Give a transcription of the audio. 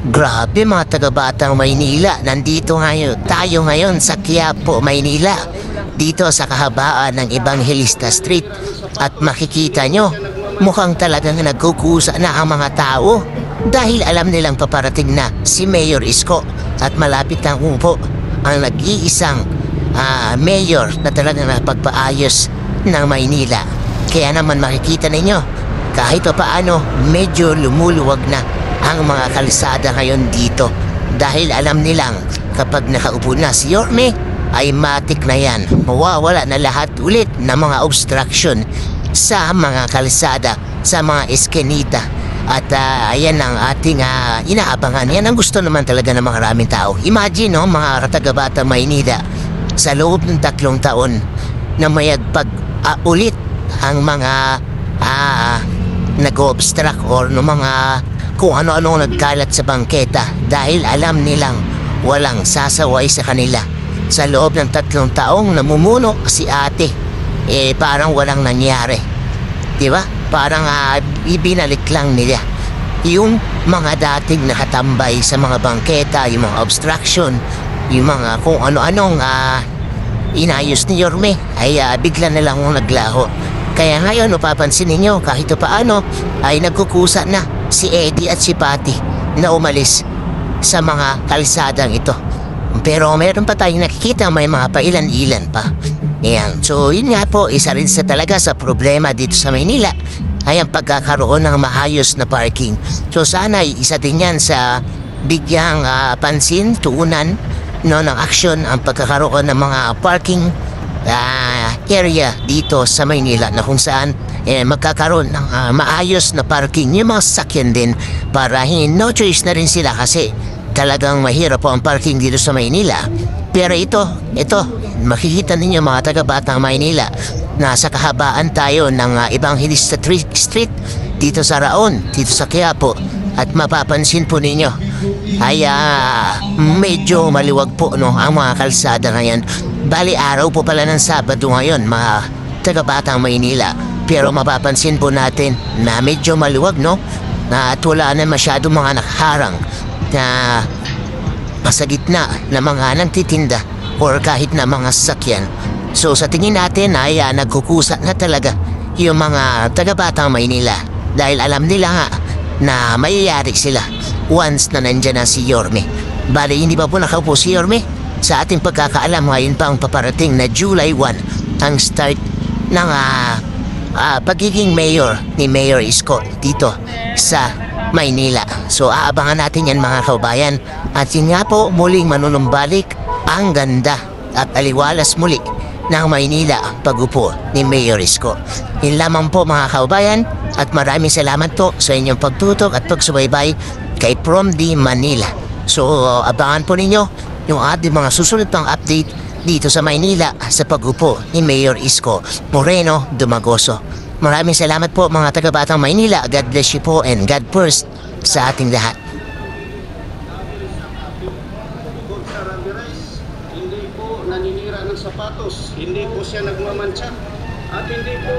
Grabe mga taga-Batang Maynila, nandito tayo ngayon sa Quiapo, Maynila. Dito sa kahabaan ng Evangelista Street. At makikita nyo, mukhang talagang nagkukusa na ang mga tao. Dahil alam nilang paparating na si Mayor Isko. At malapit na po ang nag-iisang mayor na talagang napagpaayos ng Maynila. Kaya naman makikita ninyo, kahit pa paano medyo lumuluwag na ang mga kalsada ngayon dito. Dahil alam nilang kapag nakaupo na si Yorme, ay matik na yan. Mawawala na lahat ulit ng mga obstruction sa mga kalsada, sa mga eskenita. At ayan ang ating inaabangan. Yan ang gusto naman talaga ng mga maraming tao. Imagine mga taga-Batang Maynila, sa loob ng 3 taon na mayagpag ulit ang mga nag-obstruct or no mga kung ano-ano nagkalat sa bangketa dahil alam nilang walang sasaway sa kanila. Sa loob ng 3 taong namumuno si ate, parang walang nangyari. Diba? Parang ibinalik lang nila yung mga dating nakatambay sa mga bangketa, yung mga obstruction, yung mga kung ano-anong inayos ni Yorme ay bigla na lang naglaho. Kaya ngayon, mapapansin ninyo, kahit paano ay nagkukusa na si Eddie at si Patty na umalis sa mga kalsadang ito. Pero meron pa tayong nakikita may mga pailan-ilan pa. Ayan. So yun nga po, isa rin talaga sa problema dito sa Maynila ay ang pagkakaroon ng maayos na parking. So sana isa din yan sa bigyang pansin, tuunan ng aksyon ang pagkakaroon ng mga parking area dito sa Maynila na kung saan magkakaroon ng maayos na parking yung mga sasakyan din para no choice na rin sila kasi talagang mahirap po ang parking dito sa Maynila. Pero ito makikita ninyo mga taga-Batang Maynila, nasa kahabaan tayo ng Evangelista Street dito sa Raon, dito sa Quiapo. At mapapansin po ninyo ay medyo maliwag po ang mga kalsada ngayon. Bali araw po pala ng Sabado ngayon mga taga-Batang Maynila. Pero mapapansin po natin na medyo maliwag na at wala na masyadong mga nakaharang na sa gitna na mga nagtitinda or kahit na mga sasakyan. So sa tingin natin ay nagkukusa na talaga yung mga taga-Batang Maynila dahil alam nila nga na mayayari sila once na nandyan na si Yorme. Bali hindi pa po nakaupo si Yorme. Sa ating pagkakaalam ngayon pa ang paparating na July 1 ang start ng pagiging mayor ni Mayor Isko dito sa Maynila. So aabangan natin yan mga kaubayan. At yun nga po muling manunumbalik ang ganda at aliwalas muli ng Maynila pag-upo ni Mayor Isko. Yun lamang po mga kaubayan at maraming salamat po sa inyong pagtutok at pagsubaybay kay From D Manila. So abangan po ninyo yung ating mga susunod pang update dito sa Maynila sa pag-upo ni Mayor Isko Moreno Dumagoso. Maraming salamat po mga taga-Batang Maynila. God bless you po and God first sa ating lahat. Hindi po naninira ng sapatos, hindi po siya nagmamantsa, at hindi po